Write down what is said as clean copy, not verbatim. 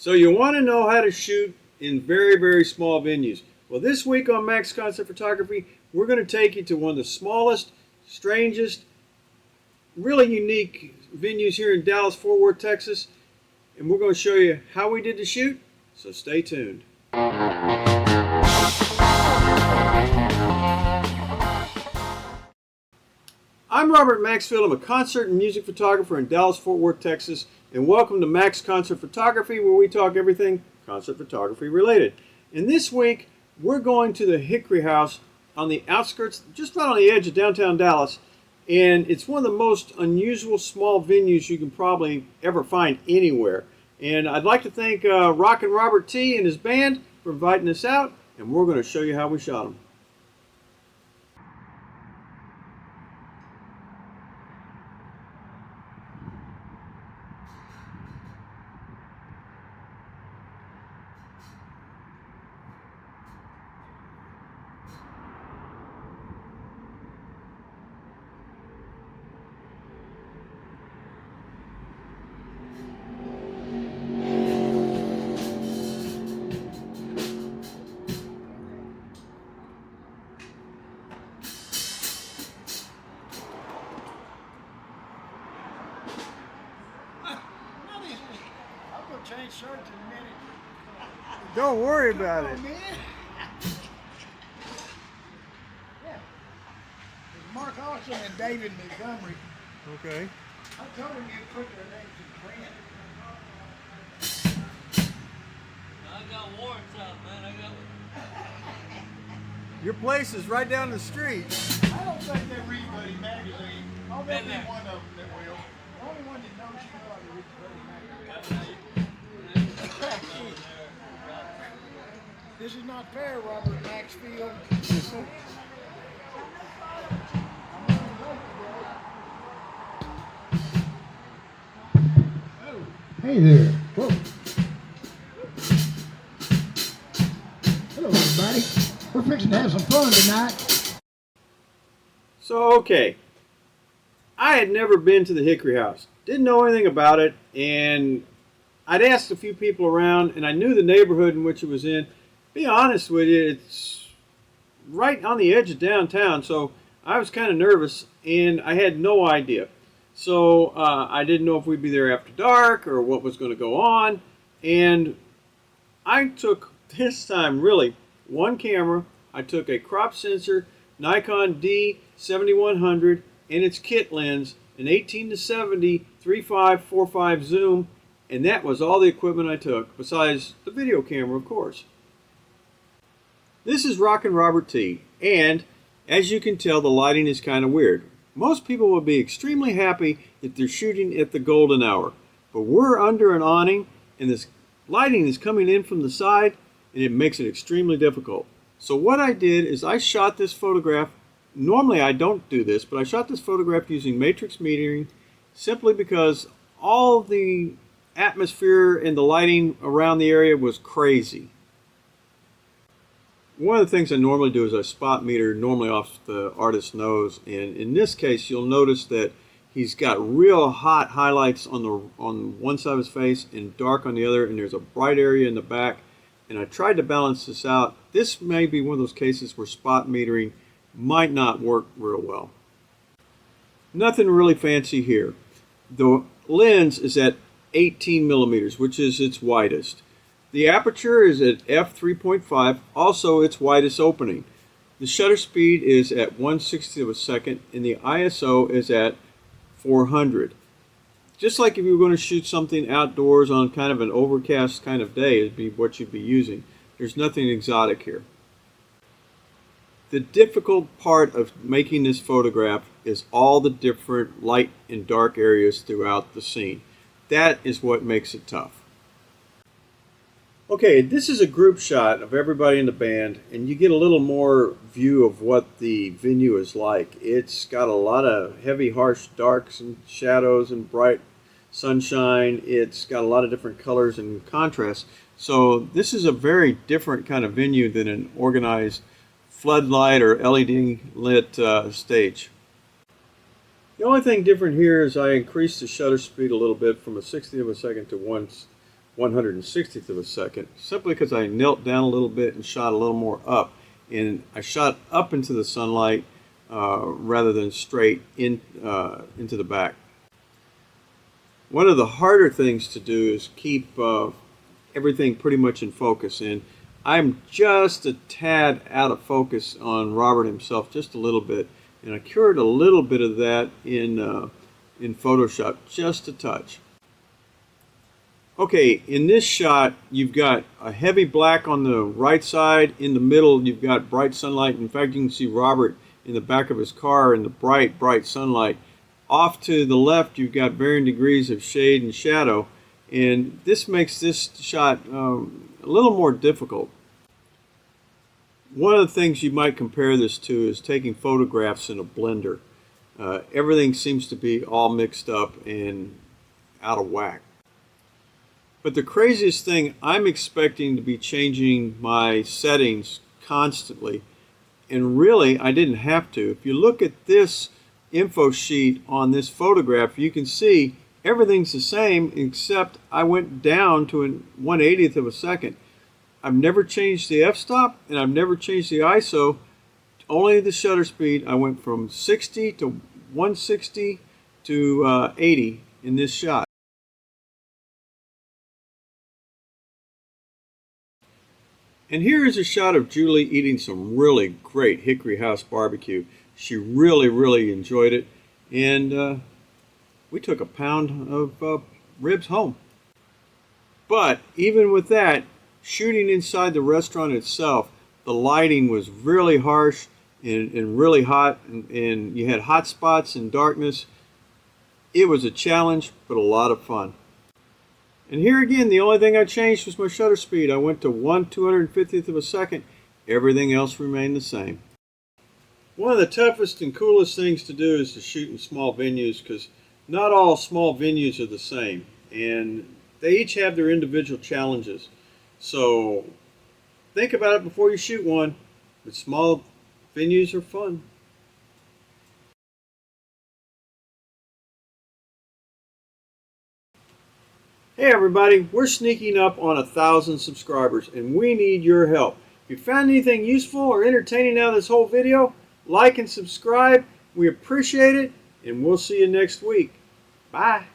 So you want to know how to shoot in very, very small venues. Well, this week on Max Concept Photography, we're going to take you to one of the smallest, strangest, really unique venues here in Dallas-Fort Worth, Texas. And we're going to show you how we did the shoot, so stay tuned. I'm Robert Maxfield. I'm a concert and music photographer in Dallas-Fort Worth, Texas, and welcome to Max Concert Photography, where we talk everything concert photography related. And this week, we're going to the Hickory House on the outskirts, just right on the edge of downtown Dallas, and it's one of the most unusual small venues you can probably ever find anywhere. And I'd like to thank Rockin Robert T and his band for inviting us out, and we're going to show you how we shot them. Change shirts in a minute. Don't worry about it. Man. Yeah. It's Mark Austin and David Montgomery. Okay. I told him you'd put their names in print. I got warrants out, man. I got. Your place is right down the street. I don't think they read Buddy magazine. I'll bet be one of them that will. The only one that knows you know how to read Buddy magazine. This is not fair, Robert Maxfield. Hey there. Whoa. Hello, everybody. We're fixing to have some fun tonight. So, okay. I had never been to the Hickory House. Didn't know anything about it, and I'd asked a few people around, and I knew the neighborhood in which it was in. Be honest with you, it's right on the edge of downtown, so I was kind of nervous, and I had no idea. So I didn't know if we'd be there after dark or what was going to go on, and I took this time really one camera. I took a crop sensor, Nikon D7100, and its kit lens, an 18-70 3545 zoom, and that was all the equipment I took, besides the video camera, of course. This is Rockin Robert T, and as you can tell, the lighting is kind of weird. Most people will be extremely happy if they're shooting at the golden hour, but we're under an awning, and this lighting is coming in from the side, and it makes it extremely difficult. So what I did is I shot this photograph. Normally I don't do this, but I shot this photograph using matrix metering simply because all the atmosphere and the lighting around the area was crazy. One of the things I normally do is I spot meter normally off the artist's nose, and in this case you'll notice that he's got real hot highlights on one side of his face and dark on the other, and there's a bright area in the back, and I tried to balance this out. This may be one of those cases where spot metering might not work real well. Nothing really fancy here. The lens is at 18 millimeters, which is its widest. The aperture is at f3.5, also its widest opening. The shutter speed is at 1/60 of a second, and the ISO is at 400. Just like if you were going to shoot something outdoors on kind of an overcast kind of day, it'd be what you'd be using. There's nothing exotic here. The difficult part of making this photograph is all the different light and dark areas throughout the scene. That is what makes it tough. Okay, this is a group shot of everybody in the band, and you get a little more view of what the venue is like. It's got a lot of heavy, harsh darks and shadows and bright sunshine. It's got a lot of different colors and contrasts. So this is a very different kind of venue than an organized floodlight or LED lit stage. The only thing different here is I increased the shutter speed a little bit from a 60th of a second to 1/160th of a second, simply because I knelt down a little bit and shot a little more up. And I shot up into the sunlight rather than straight into the back. One of the harder things to do is keep everything pretty much in focus, and I'm just a tad out of focus on Robert himself, just a little bit, and I cured a little bit of that in Photoshop, just a touch. Okay, in this shot you've got a heavy black on the right side. In the middle you've got bright sunlight. In fact, you can see Robert in the back of his car in the bright sunlight. Off to the left you've got varying degrees of shade and shadow, and this makes this shot a little more difficult. One of the things you might compare this to is taking photographs in a blender. Everything seems to be all mixed up and out of whack. But the craziest thing, I'm expecting to be changing my settings constantly, and really I didn't have to. If you look at this info sheet on this photograph, you can see everything's the same except I went down to an 1/80th of a second. I've never changed the f-stop and I've never changed the ISO, only the shutter speed. I went from 60 to 160 to 80 in this shot. And here is a shot of Julie eating some really great Hickory House barbecue. She really enjoyed it, and we took a pound of ribs home. But even with that, shooting inside the restaurant itself, the lighting was really harsh and really hot, and you had hot spots and darkness. It was a challenge, but a lot of fun. And here again, the only thing I changed was my shutter speed. I went to 1/250th of a second. Everything else remained the same. One of the toughest and coolest things to do is to shoot in small venues, because not all small venues are the same, and they each have their individual challenges. So think about it before you shoot one, but small venues are fun. Hey everybody, we're sneaking up on 1,000 subscribers and we need your help. If you found anything useful or entertaining out of this whole video, like and subscribe. We appreciate it, and we'll see you next week. Bye.